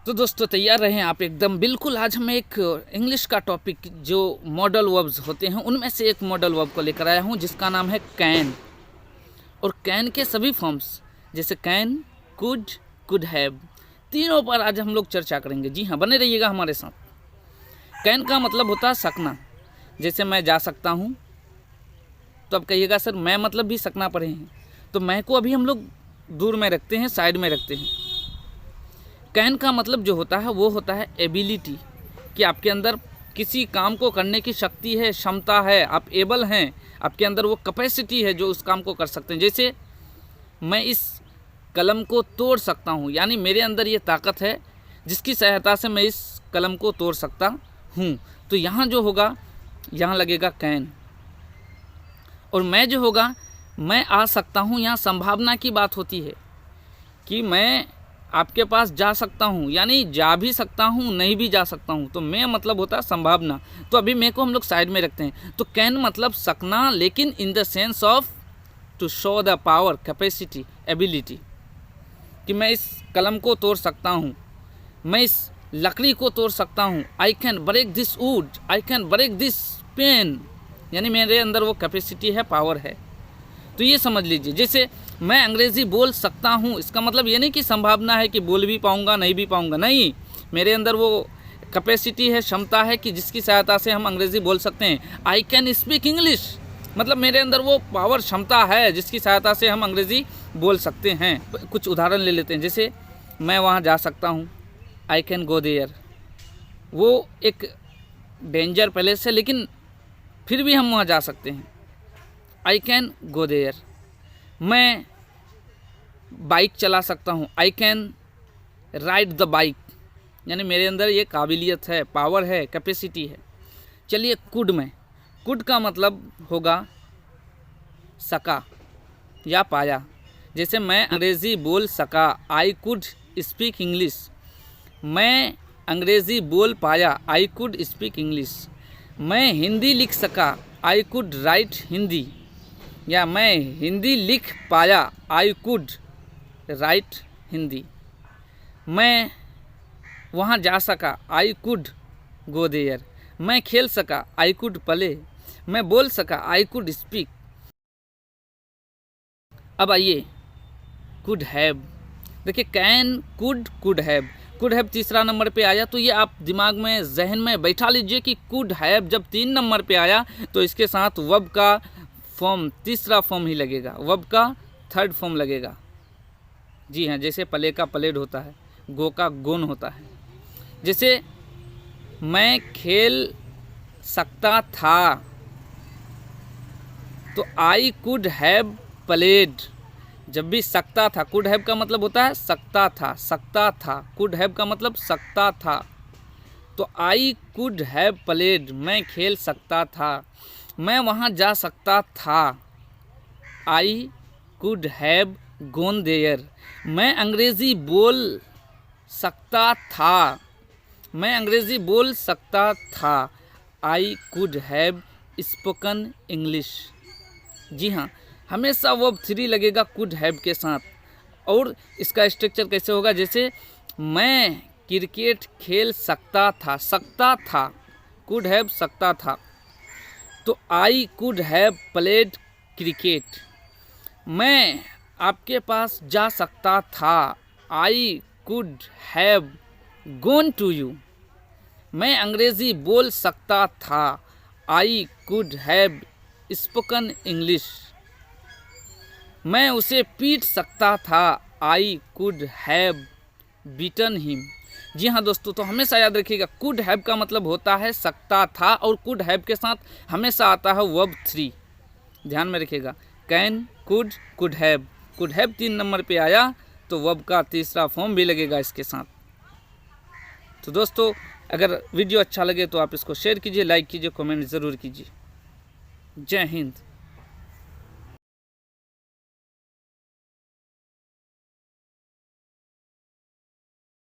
तो दोस्तों तैयार रहें आप एकदम बिल्कुल। आज हम एक इंग्लिश का टॉपिक जो मॉडल वर्ब्स होते हैं उनमें से एक मॉडल वर्ब को लेकर आया हूं जिसका नाम है कैन। और कैन के सभी फॉर्म्स जैसे कैन, कुड हैव, तीनों पर आज हम लोग चर्चा करेंगे। जी हाँ, बने रहिएगा हमारे साथ। कैन का मतलब होता है सकना। जैसे मैं जा सकता हूँ, तो अब कहिएगा सर मैं मतलब भी सकना पड़े हैं, तो मैं को अभी हम लोग दूर में रखते हैं, साइड में रखते हैं। कैन का मतलब जो होता है वो होता है एबिलिटी, कि आपके अंदर किसी काम को करने की शक्ति है, क्षमता है, आप एबल हैं, आपके अंदर वो कैपेसिटी है जो उस काम को कर सकते हैं। जैसे मैं इस कलम को तोड़ सकता हूँ, यानी मेरे अंदर ये ताकत है जिसकी सहायता से मैं इस कलम को तोड़ सकता हूँ। तो यहाँ जो होगा, यहाँ लगेगा कैन। और मैं जो होगा, मैं आ सकता हूँ, यहाँ संभावना की बात होती है कि मैं आपके पास जा सकता हूँ, यानी जा भी सकता हूँ, नहीं भी जा सकता हूँ। तो मैं मतलब होता है संभावना। तो अभी मैं को हम लोग साइड में रखते हैं। तो कैन मतलब सकना, लेकिन in the sense of to show the power, capacity, ability, कि मैं इस कलम को तोड़ सकता हूँ, मैं इस लकड़ी को तोड़ सकता हूँ। I can break this wood, I can break this pen, यानी मेरे अंदर वो कैपेसिटी है, पावर है। तो ये समझ लीजिए। जैसे मैं अंग्रेज़ी बोल सकता हूँ, इसका मतलब ये नहीं कि संभावना है कि बोल भी पाऊँगा, नहीं भी पाऊँगा, नहीं, मेरे अंदर वो कैपेसिटी है, क्षमता है कि जिसकी सहायता से हम अंग्रेज़ी बोल सकते हैं। आई कैन स्पीक इंग्लिश, मतलब मेरे अंदर वो पावर, क्षमता है जिसकी सहायता से हम अंग्रेज़ी बोल सकते हैं। कुछ उदाहरण ले लेते हैं। जैसे मैं वहाँ जा सकता हूँ, आई कैन गो देयर, वो एक डेंजर प्लेस है लेकिन फिर भी हम वहाँ जा सकते हैं। I can go there. मैं बाइक चला सकता हूँ, I can ride the bike, यानी मेरे अंदर ये काबिलियत है, पावर है, कैपेसिटी है। चलिए कुड में, कुड का मतलब होगा सका या पाया। जैसे मैं अंग्रेज़ी बोल सका, आई कुड स्पीक इंग्लिश, मैं अंग्रेज़ी बोल पाया, आई कुड स्पीक इंग्लिश। मैं हिंदी लिख सका, आई कुड राइट हिंदी, या मैं हिंदी लिख पाया, आई कुड राइट हिंदी। मैं वहाँ जा सका, आई कुड गो देयर। मैं खेल सका, आई कुड प्ले। मैं बोल सका, आई कुड स्पीक। अब आइए कुड हैव। देखिए can, could have, could have तीसरा नंबर पे आया। तो ये आप दिमाग में, जहन में बैठा लीजिए कि कुड हैव जब 3 नंबर पे आया तो इसके साथ वर्ब का फॉर्म, तीसरा फॉर्म ही लगेगा, वर्ब का थर्ड फॉर्म लगेगा। जी हाँ, जैसे प्ले का प्लेड होता है, गो का गोन होता है। जैसे मैं खेल सकता था, तो आई कुड हैव प्लेड। जब भी सकता था, कुड हैव का मतलब होता है सकता था, सकता था, कुड हैव का मतलब सकता था। तो आई कुड हैव प्लेड, मैं खेल सकता था, मैं वहाँ जा सकता था, I could have gone there. मैं अंग्रेज़ी बोल सकता था, मैं अंग्रेज़ी बोल सकता था, I could have spoken English. जी हाँ, हमेशा वर्ब 3 लगेगा कुड हैव के साथ। और इसका स्ट्रक्चर कैसे होगा, जैसे मैं क्रिकेट खेल सकता था, कुड हैव सकता था, तो I could have played cricket. मैं आपके पास जा सकता था, I could have gone to you. मैं अंग्रेज़ी बोल सकता था, I could have spoken English. मैं उसे पीट सकता था, I could have beaten him. जी हाँ दोस्तों, तो हमेशा याद रखिएगा कुड हैव का मतलब होता है सकता था, और कुड हैव के साथ हमेशा आता है वर्ब 3। ध्यान में रखिएगा, can, could have. Could have 3 number पे आया तो वर्ब का तीसरा फॉर्म भी लगेगा इसके साथ। तो दोस्तों अगर वीडियो अच्छा लगे तो आप इसको शेयर कीजिए, लाइक कीजिए, कमेंट ज़रूर कीजिए। जय हिंद।